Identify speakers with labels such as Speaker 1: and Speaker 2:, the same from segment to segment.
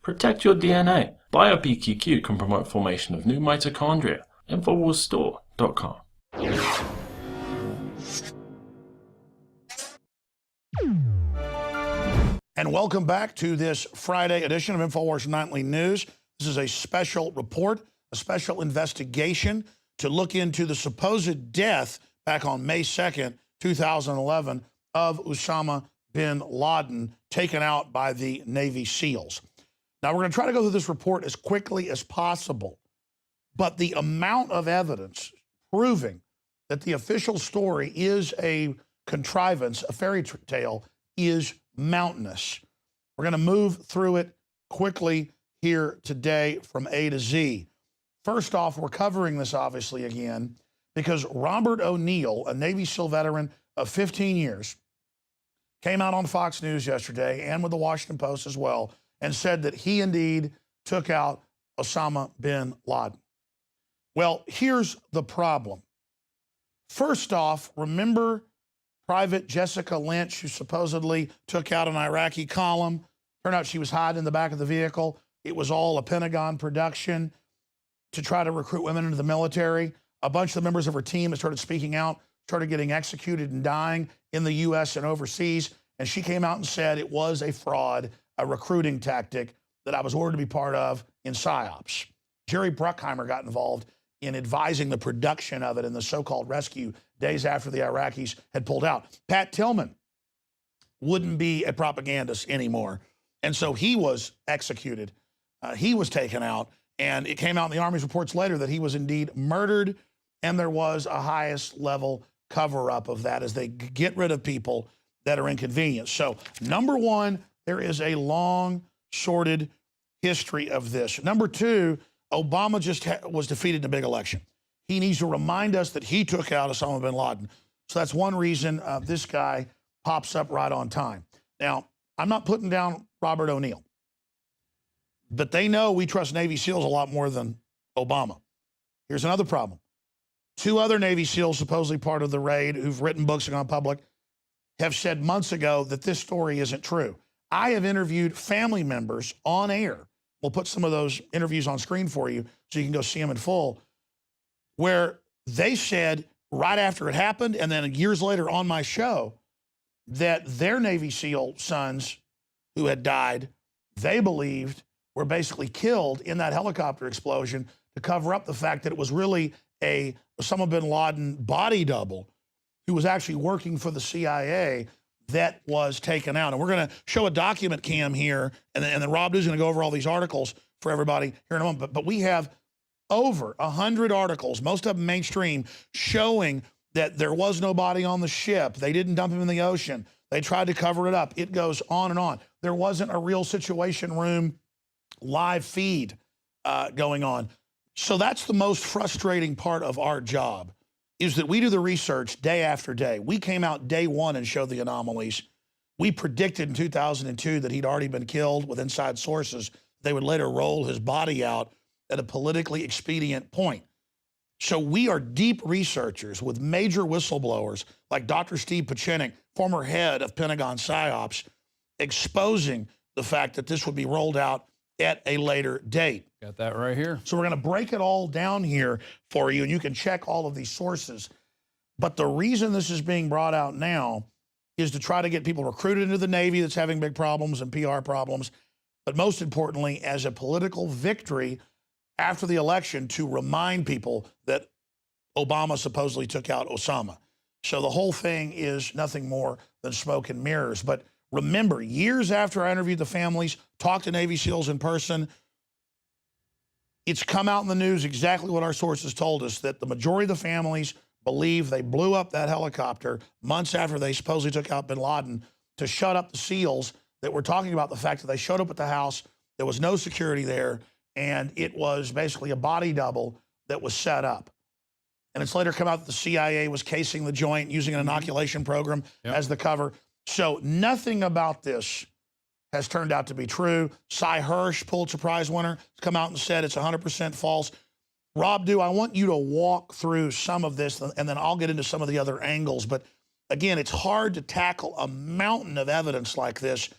Speaker 1: Protect your DNA. BioPQQ can promote formation of new mitochondria. Infowarsstore.com.
Speaker 2: And welcome back to this Friday edition of Infowars Nightly News. This is a special report, a special investigation to look into the supposed death back on May 2nd, 2011 of Osama Bin Laden, taken out by the Navy SEALs. Now, we're going to try to go through this report as quickly as possible, but the amount of evidence proving that the official story is a contrivance, a fairy tale, is mountainous. We're going to move through it quickly here today from A to Z. First off, we're covering this obviously again because Robert O'Neill, a Navy SEAL veteran of 15 years, came out on Fox News yesterday and with the Washington Post as well and said that he indeed took out Osama bin Laden. Well, here's the problem. First off, remember Private Jessica Lynch, who supposedly took out an Iraqi column? Turned out she was hiding in the back of the vehicle. It was all a Pentagon production to try to recruit women into the military. A bunch of the members of her team that started speaking out started getting executed and dying in the U.S. and overseas. And she came out and said it was a fraud, a recruiting tactic that I was ordered to be part of in PSYOPs. Jerry Bruckheimer got involved in advising the production of it in the so-called rescue days after the Iraqis had pulled out. Pat Tillman wouldn't be a propagandist anymore. And so he was executed. He was taken out. And it came out in the Army's reports later that he was indeed murdered. And there was a highest level cover-up of that as they get rid of people that are inconvenient. So number one, there is a long, sordid history of this. Number two, Obama just was defeated in a big election. He needs to remind us that he took out Osama bin Laden. So that's one reason this guy pops up right on time. Now, I'm not putting down Robert O'Neill, but they know we trust Navy SEALs a lot more than Obama. Here's another problem. Two other Navy SEALs, supposedly part of the raid, who've written books and gone public, have said months ago that this story isn't true. I have interviewed family members on air. We'll put some of those interviews on screen for you so you can go see them in full, where they said right after it happened and then years later on my show that their Navy SEAL sons who had died, they believed were basically killed in that helicopter explosion to cover up the fact that it was really a Osama bin Laden body double who was actually working for the CIA that was taken out. And we're going to show a document cam here, and then Rob is going to go over all these articles for everybody here in a moment. But we have over 100 articles, most of them mainstream, showing that there was no body on the ship. They didn't dump him in the ocean. They tried to cover it up. It goes on and on. There wasn't a real Situation Room live feed going on. So that's the most frustrating part of our job, is that we do the research day after day. We came out day one and showed the anomalies. We predicted in 2002 that he'd already been killed with inside sources. They would later roll his body out at a politically expedient point. So we are deep researchers with major whistleblowers like Dr. Steve Pachinik, former head of Pentagon PSYOPs, exposing the fact that this would be rolled out at a later date.
Speaker 3: Got that right here.
Speaker 2: So we're going to break it all down here for you, and you can check all of these sources. But the reason this is being brought out now is to try to get people recruited into the Navy that's having big problems and PR problems, but most importantly, as a political victory after the election to remind people that Obama supposedly took out Osama. So the whole thing is nothing more than smoke and mirrors. But remember, years after I interviewed the families, talked to Navy SEALs in person, it's come out in the news exactly what our sources told us, that the majority of the families believe they blew up that helicopter months after they supposedly took out bin Laden to shut up the SEALs that were talking about the fact that they showed up at the house, there was no security there, and it was basically a body double that was set up. And it's later come out that the CIA was casing the joint using an inoculation program as the cover. So nothing about this has turned out to be true. Cy Hirsch, Pulitzer Prize winner, has come out and said it's 100% false. Rob I want you to walk through some of this, and then I'll get into some of the other angles. But again, it's hard to tackle a mountain of evidence like this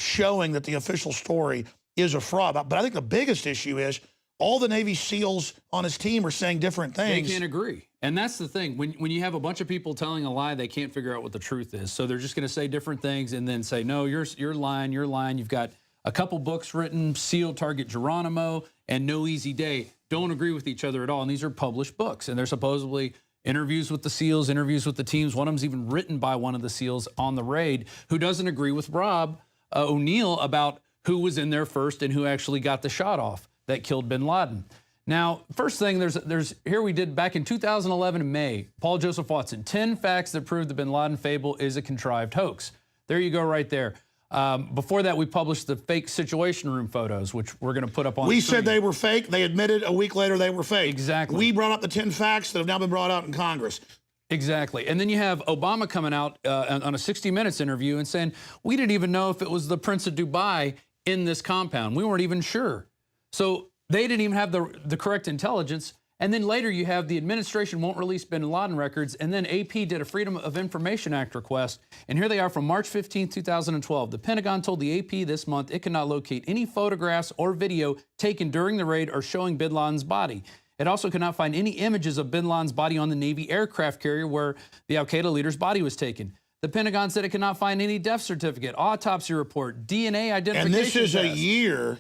Speaker 2: showing that the official story is a fraud. But I think the biggest issue is all the Navy SEALs on his team are saying different things.
Speaker 3: They can't agree. And that's the thing. When you have a bunch of people telling a lie, they can't figure out what the truth is. So they're just going to say different things and then say, no, you're lying, you're lying. You've got a couple books written, SEAL Target Geronimo and No Easy Day, don't agree with each other at all. And these are published books. And they're supposedly interviews with the SEALs, interviews with the teams. One of them's even written by one of the SEALs on the raid who doesn't agree with Rob O'Neill about who was in there first and who actually got the shot off that killed Bin Laden. Now, first thing, there's here we did back in 2011 in May, Paul Joseph Watson, 10 facts that prove the Bin Laden fable is a contrived hoax. There you go right there. Before that, we published the fake Situation Room photos, which we're going to put up on
Speaker 2: We
Speaker 3: screen.
Speaker 2: said they were fake. They admitted a week later they were fake.
Speaker 3: Exactly.
Speaker 2: We brought up the 10 facts that have now been brought out in Congress.
Speaker 3: Exactly. And then you have Obama coming out on a 60 Minutes interview and saying, we didn't even know if it was the Prince of Dubai in this compound. We weren't even sure. So they didn't even have the correct intelligence. And then later you have the administration won't release Bin Laden records. And then AP did a Freedom of Information Act request. And here they are from March 15, 2012. The Pentagon told the AP this month it cannot locate any photographs or video taken during the raid or showing Bin Laden's body. It also could not find any images of Bin Laden's body on the Navy aircraft carrier where the al-Qaeda leader's body was taken. The Pentagon said it could not find any death certificate, autopsy report, DNA identification.
Speaker 2: And this is
Speaker 3: test.
Speaker 2: a year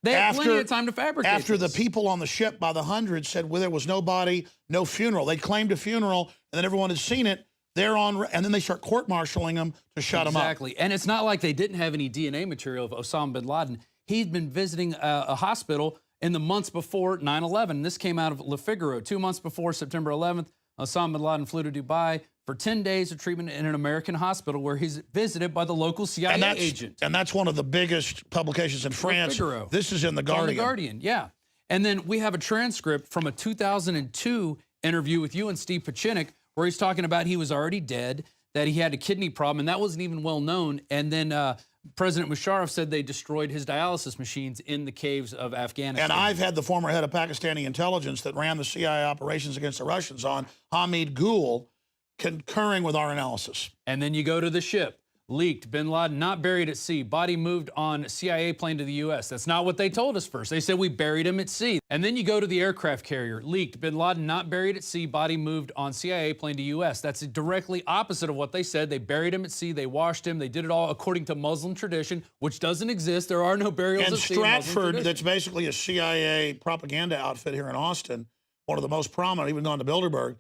Speaker 3: They had
Speaker 2: after,
Speaker 3: plenty of time to fabricate
Speaker 2: after
Speaker 3: this.
Speaker 2: the people on the ship by the hundreds said, well, there was no body, no funeral. They claimed a funeral, and then everyone had seen it. They're on, and then they start court-martialing them to shut them up.
Speaker 3: Exactly. And it's not like they didn't have any DNA material of Osama Bin Laden. He'd been visiting a hospital in the months before 9/11. This came out of Le Figaro. 2 months before September 11th, Osama Bin Laden flew to Dubai for 10 days of treatment in an American hospital where he's visited by the local CIA agent.
Speaker 2: And that's one of the biggest publications in France.
Speaker 3: Figaro.
Speaker 2: This is in The Guardian.
Speaker 3: On The Guardian, yeah. And then we have a transcript from a 2002 interview with you and Steve Pachinik where he's talking about he was already dead, that he had a kidney problem, and that wasn't even well known. And then President Musharraf said they destroyed his dialysis machines in the caves of Afghanistan.
Speaker 2: And I've had the former head of Pakistani intelligence that ran the CIA operations against the Russians on, Hamid Gul, concurring with our analysis.
Speaker 3: And then you go to the ship. Leaked, Bin Laden not buried at sea, body moved on CIA plane to the U.S. That's not what they told us first. They said we buried him at sea. And then you go to the aircraft carrier. Leaked, Bin Laden not buried at sea, body moved on CIA plane to U.S. That's directly opposite of what they said. They buried him at sea, they washed him, they did it all according to Muslim tradition, which doesn't exist. There are no burials
Speaker 2: And
Speaker 3: at sea. in Muslim
Speaker 2: Stratford,
Speaker 3: tradition.
Speaker 2: that's basically a CIA propaganda outfit here in Austin, one of the most prominent, even gone to Bilderberg,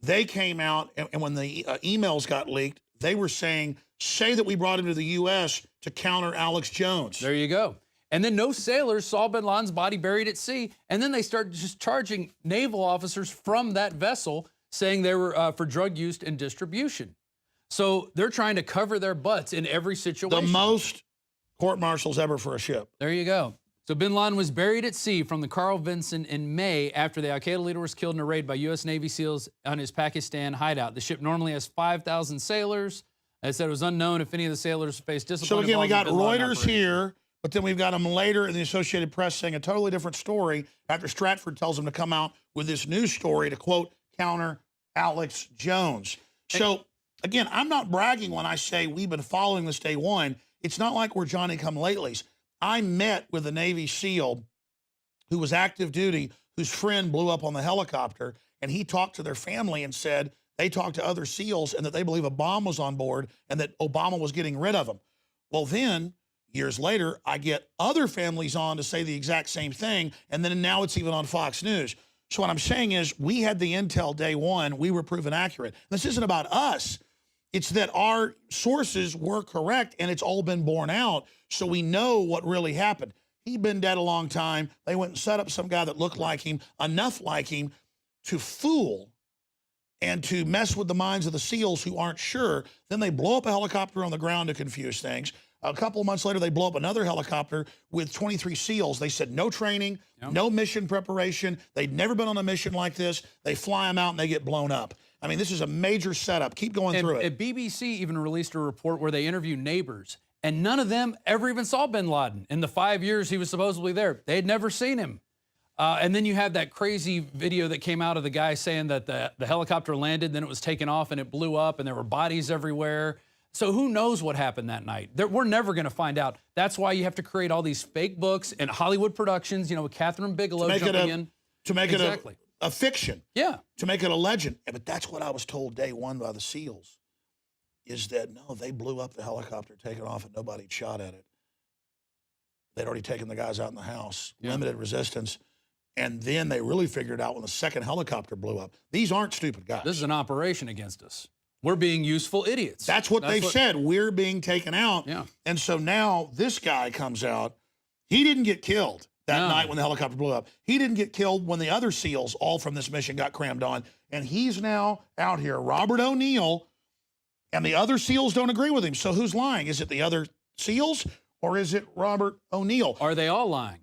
Speaker 2: they came out, and when the emails got leaked, they were saying, say that we brought him to the U.S. to counter Alex Jones.
Speaker 3: There you go. And then no sailors saw Bin Laden's body buried at sea. And then they started just charging naval officers from that vessel, saying they were for drug use and distribution. So they're trying to cover their butts in every situation.
Speaker 2: The most court-martials ever for a ship.
Speaker 3: There you go. So Bin Laden was buried at sea from the Carl Vinson in May after the al-Qaeda leader was killed in a raid by U.S. Navy SEALs on his Pakistan hideout. The ship normally has 5,000 sailors. They said it was unknown if any of the sailors faced discipline.
Speaker 2: So again, we got
Speaker 3: involved in Bin Laden
Speaker 2: Reuters
Speaker 3: operation.
Speaker 2: here, but then we've got them later in the Associated Press saying a totally different story after Stratford tells them to come out with this news story to, quote, counter Alex Jones. So again, I'm not bragging when I say we've been following this day one. It's not like we're Johnny-come-latelys. I met with a Navy SEAL who was active duty, whose friend blew up on the helicopter, and he talked to their family and said they talked to other SEALs and that they believe a bomb was on board and that Obama was getting rid of them. Well, then, years later, I get other families on to say the exact same thing, and then now it's even on Fox News. So what I'm saying is we had the intel day one. We were proven accurate. This isn't about us. It's that our sources were correct, and it's all been borne out, so we know what really happened. He'd been dead a long time. They went and set up some guy that looked like him, enough like him, to fool and to mess with the minds of the SEALs who aren't sure. Then they blow up a helicopter on the ground to confuse things. A couple of months later, they blow up another helicopter with 23 SEALs. They said no training, no mission preparation. They'd never been on a mission like this. They fly them out and they get blown up. I mean, this is a major setup. Keep going through it.
Speaker 3: BBC even released a report where they interviewed neighbors, and none of them ever even saw Bin Laden in the 5 years he was supposedly there. They had never seen him. And then you have that crazy video that came out of the guy saying that the helicopter landed, then it was taken off and it blew up and there were bodies everywhere. So who knows what happened that night? We're never going to find out. That's why you have to create all these fake books and Hollywood productions, with Catherine Bigelow jumping in.
Speaker 2: To make
Speaker 3: exactly.
Speaker 2: it a fiction.
Speaker 3: Yeah.
Speaker 2: To make it a legend. Yeah, but that's what I was told day one by the SEALs, is that, no, they blew up the helicopter, taken off, and nobody shot at it. They'd already taken the guys out in the house, limited resistance. And then they really figured out when the second helicopter blew up. These aren't stupid guys.
Speaker 3: This is an operation against us. We're being useful idiots.
Speaker 2: That's what they said. We're being taken out.
Speaker 3: Yeah.
Speaker 2: And so now this guy comes out. He didn't get killed that night when the helicopter blew up. He didn't get killed when the other SEALs, all from this mission, got crammed on. And he's now out here. Robert O'Neill, and the other SEALs don't agree with him. So who's lying? Is it the other SEALs or is it Robert O'Neill?
Speaker 3: Are they all lying?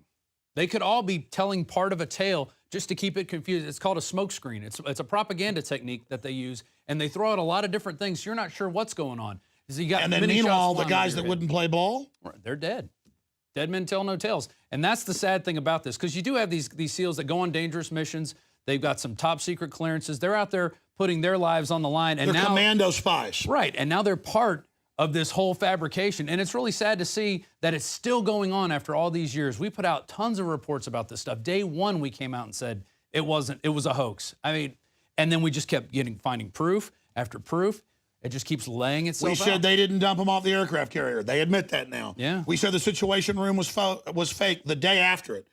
Speaker 3: They could all be telling part of a tale just to keep it confused. It's called a smokescreen. It's a propaganda technique that they use, and they throw out a lot of different things. So you're not sure what's going on. So you got
Speaker 2: and then meanwhile, the guys that wouldn't play ball,
Speaker 3: they're dead. Dead men tell no tales. And that's the sad thing about this, because you do have these SEALs that go on dangerous missions. They've got some top secret clearances. They're out there putting their lives on the line. And
Speaker 2: they're
Speaker 3: now,
Speaker 2: commando spies.
Speaker 3: Right. And now they're part of this whole fabrication. And it's really sad to see that it's still going on after all these years. We put out tons of reports about this stuff. Day one, we came out and said it was a hoax. I mean, and then we just kept finding proof after proof. It just keeps laying itself out.
Speaker 2: We said they didn't dump him off the aircraft carrier. They admit that now.
Speaker 3: Yeah.
Speaker 2: We said the Situation Room was fake the day after it.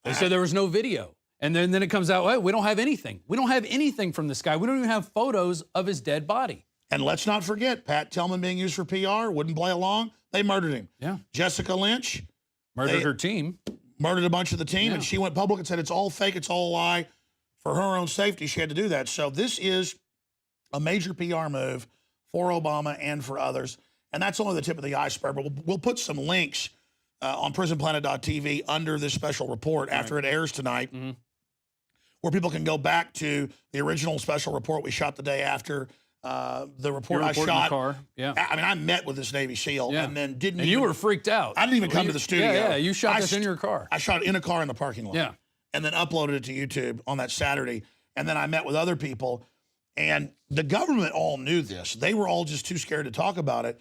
Speaker 3: They said there was no video. And then it comes out, we don't have anything. We don't have anything from this guy. We don't even have photos of his dead body.
Speaker 2: And let's not forget, Pat Tillman being used for PR, wouldn't play along. They murdered him.
Speaker 3: Yeah.
Speaker 2: Jessica Lynch.
Speaker 3: Murdered her team.
Speaker 2: Murdered a bunch of the team, and she went public and said it's all fake, it's all a lie. For her own safety, she had to do that. So this is a major PR move for Obama and for others. And that's only the tip of the iceberg. But we'll put some links on prisonplanet.tv under this special report after it airs tonight, where people can go back to the original special report we shot the day after. The report I shot.
Speaker 3: In the car. Yeah.
Speaker 2: I mean, I met with this Navy SEAL and then didn't.
Speaker 3: And you were freaked out.
Speaker 2: I didn't even come to the studio.
Speaker 3: Yeah. You shot this in your car.
Speaker 2: I shot it in a car in the parking lot.
Speaker 3: Yeah.
Speaker 2: And then uploaded it to YouTube on that Saturday. And then I met with other people, and the government all knew this. They were all just too scared to talk about it.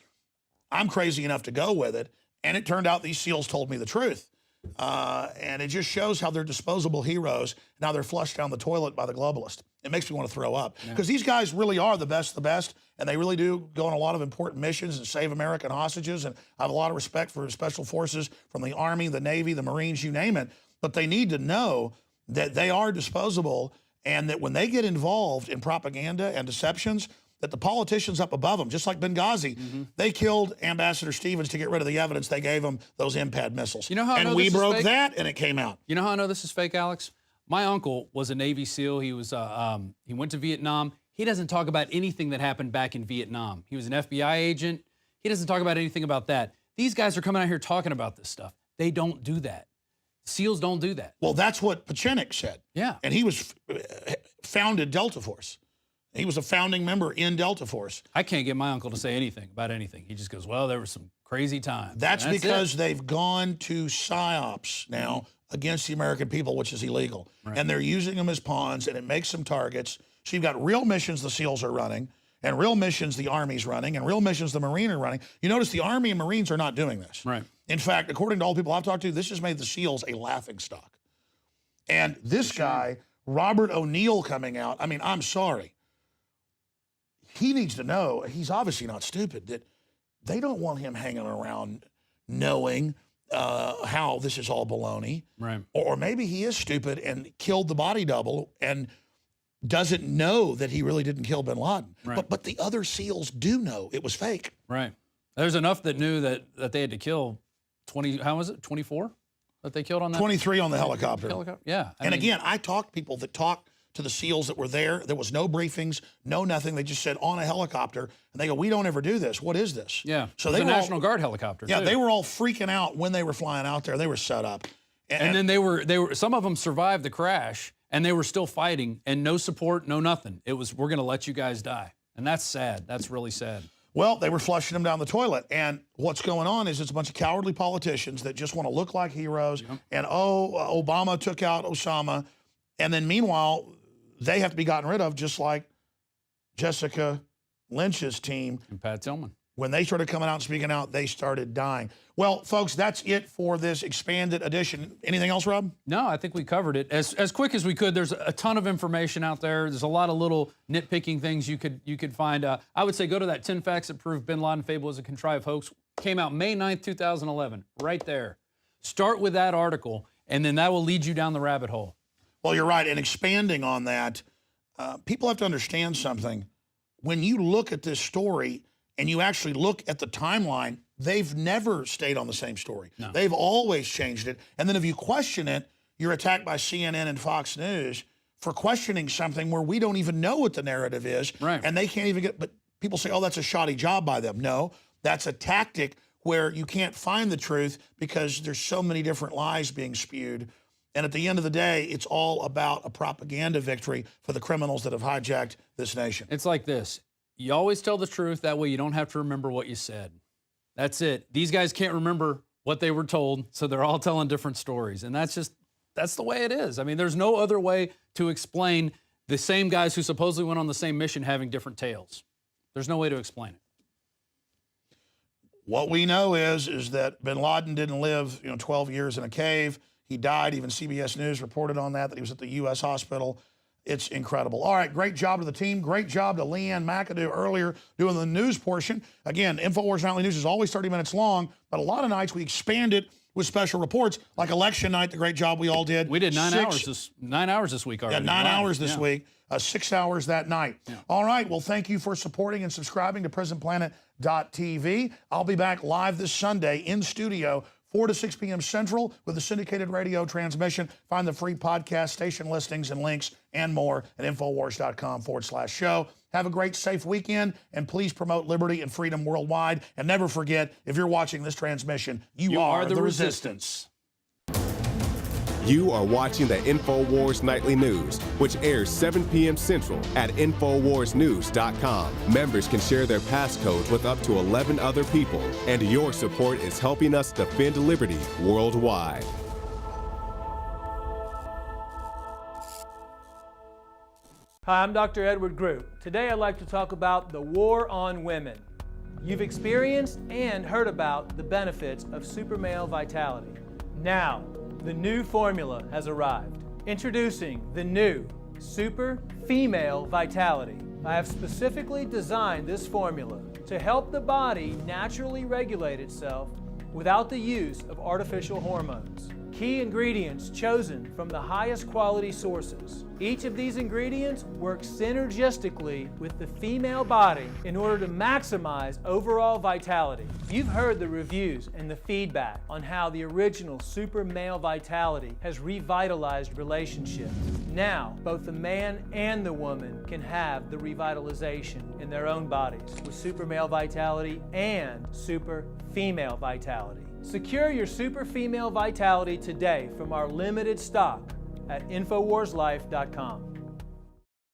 Speaker 2: I'm crazy enough to go with it, and it turned out these SEALs told me the truth. And it just shows how they're disposable heroes. Now they're flushed down the toilet by the globalist. It makes me want to throw up because these guys really are the best, and they really do go on a lot of important missions and save American hostages. And I have a lot of respect for special forces from the Army, the Navy, the Marines, you name it. But they need to know that they are disposable, and that when they get involved in propaganda and deceptions, that the politicians up above them, just like Benghazi, they killed Ambassador Stevens to get rid of the evidence they gave him those MPAD missiles.
Speaker 3: You know how I know
Speaker 2: we
Speaker 3: this is
Speaker 2: broke
Speaker 3: fake?
Speaker 2: that, and it came out.
Speaker 3: You know how I know this is fake, Alex? My uncle was a Navy SEAL. He was he went to Vietnam. He doesn't talk about anything that happened back in Vietnam. He was an FBI agent. He doesn't talk about anything about that. These guys are coming out here talking about this stuff. They don't do that. SEALs don't do that.
Speaker 2: Well, that's what Pachenik said.
Speaker 3: Yeah.
Speaker 2: And he was founded Delta Force. He was a founding member in Delta Force.
Speaker 3: I can't get my uncle to say anything about anything. He just goes, well, there were some crazy times.
Speaker 2: That's because they've gone to PSYOPs now against the American people, which is illegal.
Speaker 3: Right.
Speaker 2: And they're using them as pawns, and it makes them targets. So you've got real missions the SEALs are running, and real missions the Army's running, and real missions the Marine are running. You notice the Army and Marines are not doing this.
Speaker 3: Right.
Speaker 2: In fact, according to all the people I've talked to, this has made the SEALs a laughingstock. And this guy, Robert O'Neill, coming out, I mean, I'm sorry. He needs to know, he's obviously not stupid, that they don't want him hanging around knowing how this is all baloney.
Speaker 3: Right.
Speaker 2: Or maybe he is stupid and killed the body double and doesn't know that he really didn't kill bin Laden.
Speaker 3: Right.
Speaker 2: But the other SEALs do know it was fake.
Speaker 3: Right. There's enough that knew that they had to kill 20, how was it, 24 that they killed on that?
Speaker 2: 23 on the helicopter.
Speaker 3: Yeah.
Speaker 2: And again, I talked to people that talked to the SEALs that were there. There was no briefings, no nothing. They just said on a helicopter, and they go, "We don't ever do this. What is this?"
Speaker 3: Yeah.
Speaker 2: So
Speaker 3: it was
Speaker 2: they
Speaker 3: a
Speaker 2: were
Speaker 3: National Guard helicopter.
Speaker 2: Yeah,
Speaker 3: too.
Speaker 2: they were all freaking out when they were flying out there. They were set up,
Speaker 3: and then they were some of them survived the crash, and they were still fighting, and no support, no nothing. It was, we're going to let you guys die, and that's sad. That's really sad.
Speaker 2: Well, they were flushing them down the toilet. And what's going on is it's a bunch of cowardly politicians that just want to look like heroes. Yep. And, Obama took out Osama. And then meanwhile, they have to be gotten rid of, just like Jessica Lynch's team.
Speaker 3: And Pat Tillman.
Speaker 2: When they started coming out and speaking out, they started dying. Well, folks, that's it for this expanded edition. Anything else, Rob?
Speaker 3: No, I think we covered it as quick as we could. There's a ton of information out there. There's a lot of little nitpicking things you could find. I would say go to that 10 Facts That Prove Bin Laden Fable is a Contrived Hoax. Came out May 9th, 2011, right there. Start with that article, and then that will lead you down the rabbit hole.
Speaker 2: Well, you're right. And expanding on that, people have to understand something. When you look at this story and you actually look at the timeline, they've never stayed on the same story.
Speaker 3: No.
Speaker 2: They've always changed it. And then if you question it, you're attacked by CNN and Fox News for questioning something where we don't even know what the narrative is.
Speaker 3: Right.
Speaker 2: And they can't even get, but people say, oh, that's a shoddy job by them. No, that's a tactic where you can't find the truth because there's so many different lies being spewed. And at the end of the day, it's all about a propaganda victory for the criminals that have hijacked this nation.
Speaker 3: It's like this. You always tell the truth. That way you don't have to remember what you said. That's it. These guys can't remember what they were told, so they're all telling different stories. And that's the way it is. I mean, there's no other way to explain the same guys who supposedly went on the same mission having different tales. There's no way to explain it.
Speaker 2: What we know is that Bin Laden didn't live 12 years in a cave. He died. Even CBS News reported on that he was at the U.S. hospital. It's incredible. All right, great job to the team. Great job to Leanne McAdoo earlier doing the news portion. Again, Infowars Nightly News is always 30 minutes long, but a lot of nights we expand it with special reports, like election night, the great job we all did.
Speaker 3: We did 9 hours this week already.
Speaker 2: Yeah, 9 hours this week, 6 hours that night. Yeah. All right, well, thank you for supporting and subscribing to PrisonPlanet.tv. I'll be back live this Sunday in studio, 4 to 6 p.m. Central with a syndicated radio transmission. Find the free podcast, station listings, and links and more at Infowars.com/show. Have a great, safe weekend, and please promote liberty and freedom worldwide. And never forget, if you're watching this transmission, you are the resistance.
Speaker 4: You are watching the Infowars Nightly News, which airs 7 p.m. Central at InfoWarsNews.com. Members can share their passcodes with up to 11 other people, and your support is helping us defend liberty worldwide.
Speaker 5: Hi, I'm Dr. Edward Group. Today I'd like to talk about the war on women. You've experienced and heard about the benefits of super male vitality. Now, the new formula has arrived. Introducing the new Super Female Vitality. I have specifically designed this formula to help the body naturally regulate itself without the use of artificial hormones. Key ingredients chosen from the highest quality sources. Each of these ingredients works synergistically with the female body in order to maximize overall vitality. You've heard the reviews and the feedback on how the original Super Male Vitality has revitalized relationships. Now, both the man and the woman can have the revitalization in their own bodies with Super Male Vitality and Super Female Vitality. Secure your Super Female Vitality today from our limited stock at InfoWarsLife.com.